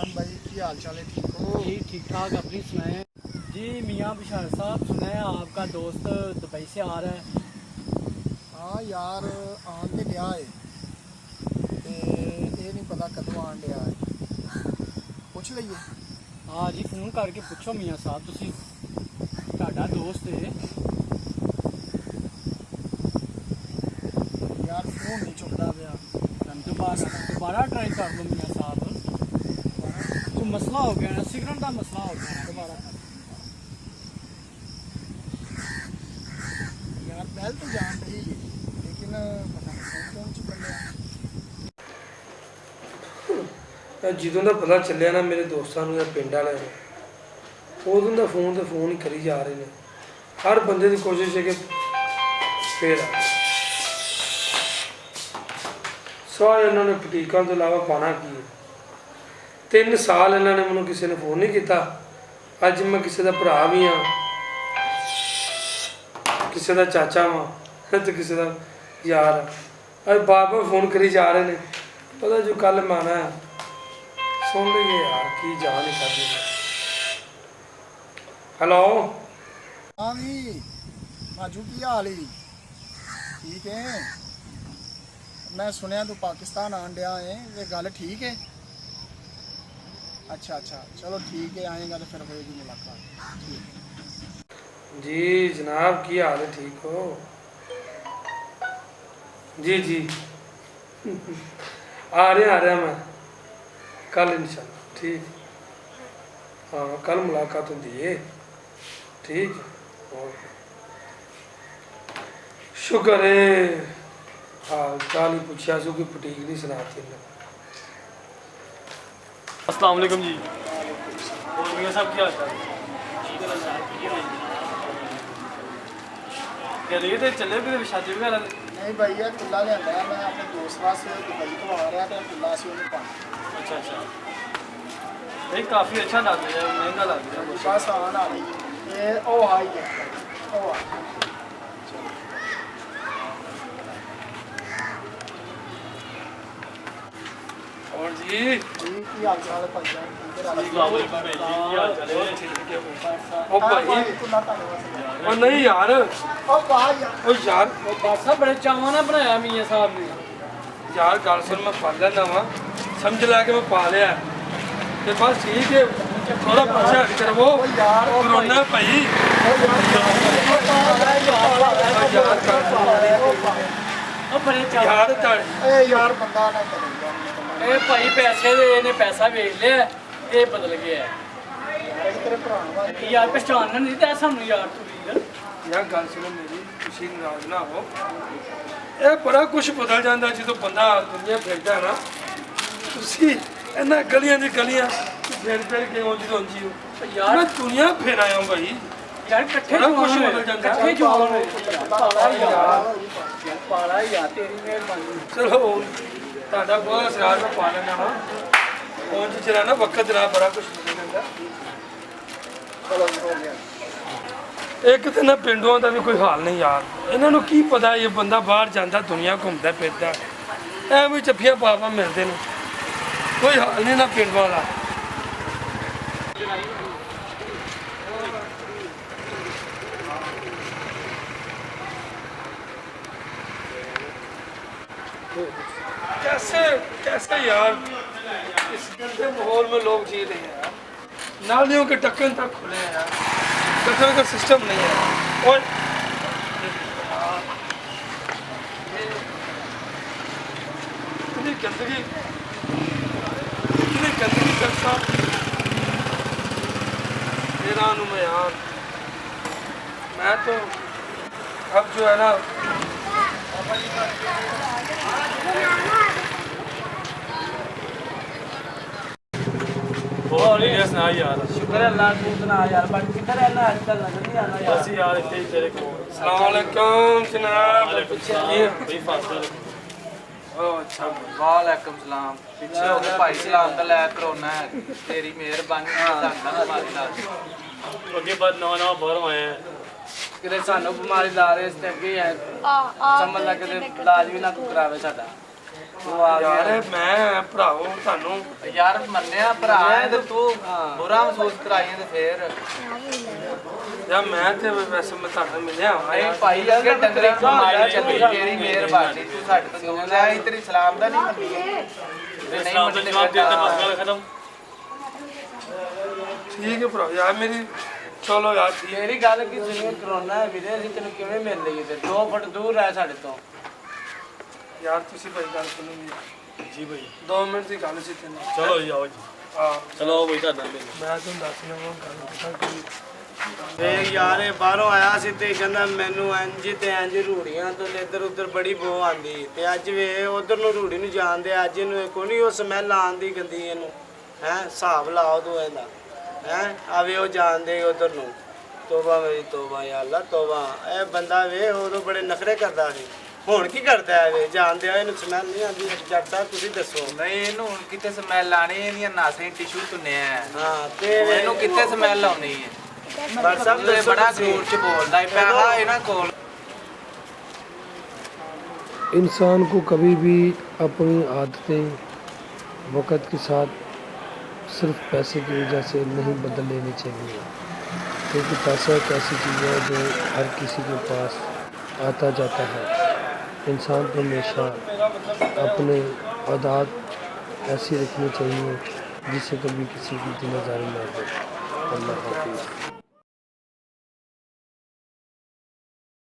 इमरान भाई की हाल चाल है? ठीक हो जी? ठीक ठाक, अपनी सुनाएं। जी मियाँ बशार साहब, सुना है आपका दोस्त दुबई से आ रहा है। हाँ यार, आन ते लिया है ते ये नहीं पता कदों आन लिया है। पुछ लईए। हाँ जी, फ़ोन करके पुछो मियाँ साहब, तुसी ਤੁਹਾਡਾ दोस्त है। यार फोन नहीं चुकता पाया। दोबारा ट्राई कर लो मियाँ साहब। तो मसला हो गया ना, सिगरेट का मसला हो गया ना, दोबारा कर। यार पहल तो जान रही है लेकिन पता नहीं फोन क्यों नहीं चुक लिया। ਜਦੋਂ ਦਾ ਪਤਾ ਚੱਲਿਆ ਨਾ ਮੇਰੇ ਦੋਸਤਾਂ ਨੂੰ ਜਾਂ ਪਿੰਡ ਵਾਲਿਆਂ ਨੂੰ, ਉਦੋਂ ਦਾ ਫੋਨ ਹੀ ਕਰੀ ਜਾ ਰਹੇ ਨੇ। ਹਰ ਬੰਦੇ ਦੀ ਕੋਸ਼ਿਸ਼ ਹੈ ਕਿ ਫੇਰ ਆ ਸਾਰੇ ਇਹਨਾਂ ਨੇ ਬੁਟੀਕਾਂ ਤੋਂ ਇਲਾਵਾ ਪਾਣਾ ਕੀ ਹੈ। 3 ਸਾਲ ਇਹਨਾਂ ਨੇ ਮੈਨੂੰ ਕਿਸੇ ਨੇ ਫੋਨ ਨਹੀਂ ਕੀਤਾ। ਅੱਜ ਮੈਂ ਕਿਸੇ ਦਾ ਭਰਾ ਵੀ ਹਾਂ, ਕਿਸੇ ਦਾ ਚਾਚਾ ਵਾਂ ਤੇ ਕਿਸੇ ਦਾ ਯਾਰ ਆ। ਅੱਜ ਬਾਰ-ਬਾਰ ਫੋਨ ਕਰੀ ਜਾ ਰਹੇ ਨੇ। ਪਤਾ ਜੋ ਕੱਲ ਮੈਂ ਆਉਣਾ ਹੈ, सुन लीजिए यार की जा नहीं सकती। हेलो हाँ भी माजू की हाल ही ठीक है? मैं सुनया तू पाकिस्तान आन डया है, ये गल ठीक है? अच्छा अच्छा चलो ठीक है, आएगा तो फिर होएगी मुलाकात। ठीक है जी जनाब, की हाल है? ठीक हो? जी जी आ रहा मैं कल इंशाल्लाह। ठीक, हाँ कल मुलाकात होती है। ठीक है, शुक्र है। हाल चाल ही पूछा सो कि बुटीक नहीं सुनाती ने। अस्सलाम वालेकुम जी। और मियाँ साहब क्या हाल कह रही थे? चले भी शादी वगैरह? नहीं भैया, खुला लिया मैं अपने दोस्त वास्ते दुबई तो आ रहा था, खुला से उन्हें पाना। अच्छा अच्छा, नहीं काफ़ी अच्छा लग रहा है, महंगा लग रहा है। बस आन आ रही है ये। ओ हाई है, ओ और जी की हाल चाल है भाईजान? ओ भाई, ओ नहीं यार, ओ यार बादशाह बड़े चावां नाल बनाया मियाँ साहब ने। यार गल सुन, मैं पढ़ लेना वा, समझ ला के मैं पा लिया ते बस ठीक है। थोड़ा पीछे हट करवो रोना भाई। यार यार बंदा ना करेगा। ए भाई पैसे दे, इन्हें पैसा वेच लिया, ये बदल गया तेरे भरा यार। पहचानना नहीं था सानू यार तू वीर। यार गल सुनो मेरी, तुसी नाराज ना हो। ਇਹ ਬੜਾ ਕੁਝ ਬਦਲ ਜਾਂਦਾ ਜਦੋਂ ਬੰਦਾ ਦੁਨੀਆ ਫਿਰਦਾ ਨਾ। ਤੁਸੀਂ ਇਹਨਾਂ ਗਲੀਆਂ ਦੀ ਗਲੀਆਂ ਫਿਰ ਕੇ ਆਉਂਦੀ ਹੋ। यार ਮੈਂ ਦੁਨੀਆ ਫਿਰ ਆਇਆ ਹਾਂ ਭਾਈ। यार कट्ठे बड़ा कुछ बदल जाता है। कट्ठे जवान पाला यार, तेरी मेहरबानी। ਚਲੋ ਤੁਹਾਡਾ ਬਹੁਤ ਅਸਰਾਰ ਮੈਂ ਪਾ ਲੈਣਾ ਵਾ। ਪਹੁੰਚ ਜਰਾ ਨਾ ਵਕਤ ਜਰਾ ਬੜਾ ਕੁਝ ਬਦਲ ਜਾਂਦਾ। ਇੱਕ ਤਾਂ ਨਾ ਪਿੰਡੋਂ ਦਾ ਵੀ ਕੋਈ ਹਾਲ ਨਹੀਂ ਯਾਰ। ਇਹਨਾਂ ਨੂੰ ਕੀ ਪਤਾ ਇਹ ਬੰਦਾ ਬਾਹਰ ਜਾਂਦਾ, ਦੁਨੀਆ ਘੁੰਮਦਾ ਫਿਰਦਾ, ਐਵੇਂ ਚੱਫੀਆਂ ਪਾਪਾ ਮਿਲਦੇ ਨੇ। ਕੋਈ ਹਾਲ ਨਹੀਂ ਨਾ ਪਿੰਡ ਵਾਲਾ। कैसे कैसे यार इस गंदे माहौल में लोग जी रहे हैं यार। नालियों के ढक्कन तक खुले हैं यार, कचरे का सिस्टम नहीं है। और इतनी गंदगी करता मेरा मैं यार। मैं तो अब जो है ना, शुक्र है अल्लाह तू सुना यार। बट किधर है ना आजकल, नजर नहीं आना यार। बस यार इतने ही तेरे को। अस्सलाम वालेकुम जनाब। अच्छा वालेकुम सलाम। पिछले होते भाई सलाम का लै करोना है, तेरी मेहरबानी अगे बाद नवा बाहरों आए हैं कि सानू बीमारी ला रहे इस अगे है समझ ला कि इलाज भी ना तू करावे साडा। ਤੂੰ ਆ ਯਾਰ ਗਿਆ ਮੈਂ ਭਰਾਵੋ ਤੁਹਾਨੂੰ ਯਾਰ ਮੰਨਿਆ ਭਰਾ ਹੈ ਤੇ ਤੂੰ ਬੁਰਾ ਮਹਿਸੂਸ ਕਰਾਈਆਂ ਤੇ ਫੇਰ ਯਾਰ ਮੈਂ ਤੇ ਵੈਸੇ ਮੈਂ ਤੁਹਾਨੂੰ ਮਿਲਿਆ ਹਾਂ ਨਹੀਂ ਭਾਈ ਅੱਗੇ ਡੰਗਰੀ ਕਮਾਈ ਚੱਲੀ ਤੇਰੀ ਮਿਹਰਬਾਨੀ ਤੂੰ ਸਾਡੇ ਤੋਂ ਦੂਰ ਲੈ ਆਈ ਤੇਰੀ ਸਲਾਮ ਦਾ ਨਹੀਂ ਮੰਨੀ ਨਹੀਂ ਮੰਨਦੇ ਖਤਮ। ਠੀਕ ਹੈ ਭਰਾ ਯਾਰ ਮੇਰੀ ਚਲੋ ਯਾਰ ਠੀਕ ਮੇਰੀ ਗੱਲ ਕੀ ਸੁਣੀਏ, ਕਰੋਨਾ ਹੈ ਵੀਰੇ, ਅਸੀਂ ਤੈਨੂੰ ਕਿਵੇਂ ਮਿਲ ਲਈਏ ਤੇ 2 ਫੁੱਟ ਦੂਰ ਰਹਿ ਸਾਡੇ ਤੋਂ। ਯਾਰ ਤੁਸੀਂ ਭਾਈ ਗੱਲ ਸੁਣੋ ਮੇਰੀ। ਜੀ ਭਾਈ 2 ਮਿੰਟ ਦੀ ਗੱਲ ਸੀ ਤੈਨੂੰ। ਚਲੋ ਜੀ ਆਓ ਜੀ, ਹਾਂ ਚਲੋ ਭਾਈ ਤੁਹਾਡਾ ਮਿਲ। ਮੈਂ ਤੁਹਾਨੂੰ ਦੱਸਣਾ ਉਹ ਗੱਲ ਪਤਾ ਕੀ ਤੇ ਯਾਰ ਇਹ ਬਾਹਰੋਂ ਆਇਆ ਸੀ ਤੇ ਕਹਿੰਦਾ ਮੈਨੂੰ ਇੰਜ ਤੇ ਇੰਜ ਰੂੜੀਆਂ ਤੋਂ ਇੱਧਰ ਉੱਧਰ ਬੜੀ ਬੋ ਆਂਦੀ ਤੇ ਅੱਜ ਵੇ ਉਧਰ ਨੂੰ ਰੂੜੀ ਨੂੰ ਜਾਣਦੇ ਅੱਜ ਇਹਨੂੰ ਕੋਈ ਨਹੀਂ ਉਹ ਸਮੈਲ ਆਂਦੀ ਗੰਦੀ ਇਹਨੂੰ ਹੈ ਹਿਸਾਬ ਲਾਓ ਤੂੰ ਇਹਦਾ ਹੈ ਆਵੇ ਉਹ ਜਾਣਦੇ ਉਧਰ ਨੂੰ। ਤੋਬਾ ਮੇਰੀ ਤੋਬਾ ਯਾ ਅੱਲਾ ਤੋਬਾ। ਇਹ ਬੰਦਾ ਵੇ ਉਦੋਂ ਬੜੇ ਨਖਰੇ ਕਰਦਾ ਸੀ, ਹੁਣ ਕੀ ਕਰਦਾ ਹੈ ਵੇ ਜਾਣਦੇ ਆ ਇਹਨੂੰ ਸਮੈਲ ਨਹੀਂ ਆਂਦੀ ਜੱਟਾ ਤੁਸੀਂ ਦੱਸੋ। ਨਹੀਂ ਇਹਨੂੰ ਹੁਣ ਕਿਤੇ ਸਮੈਲ ਆਣੀ ਇਹਦੀਆਂ ਨਾਸਾਂ ਟਿਸ਼ੂ ਤੁੰਨਿਆ ਹਾਂ ਤੇ ਇਹਨੂੰ ਕਿੱਥੇ ਸਮੈਲ ਆਉਣੀ ਹੈ ਬਸ ਸਭ ਇਹ ਬੜਾ ਗਰੂਰ ਚ ਬੋਲਦਾ ਹੈ ਪਿਆ ਇਹਨਾਂ ਕੋਲ। इंसान को कभी भी अपनी आदतें वक़्त के साथ सिर्फ पैसे की वजह से नहीं बदल लेनी चाहिए, क्योंकि पैसा एक ऐसी चीज़ है जो हर किसी के पास आता जाता है। इंसान को हमेशा अपने आदत ऐसी रखनी चाहिए जिससे कभी किसी की जिम्मेदारी न हो। अल्लाह हाफिज़।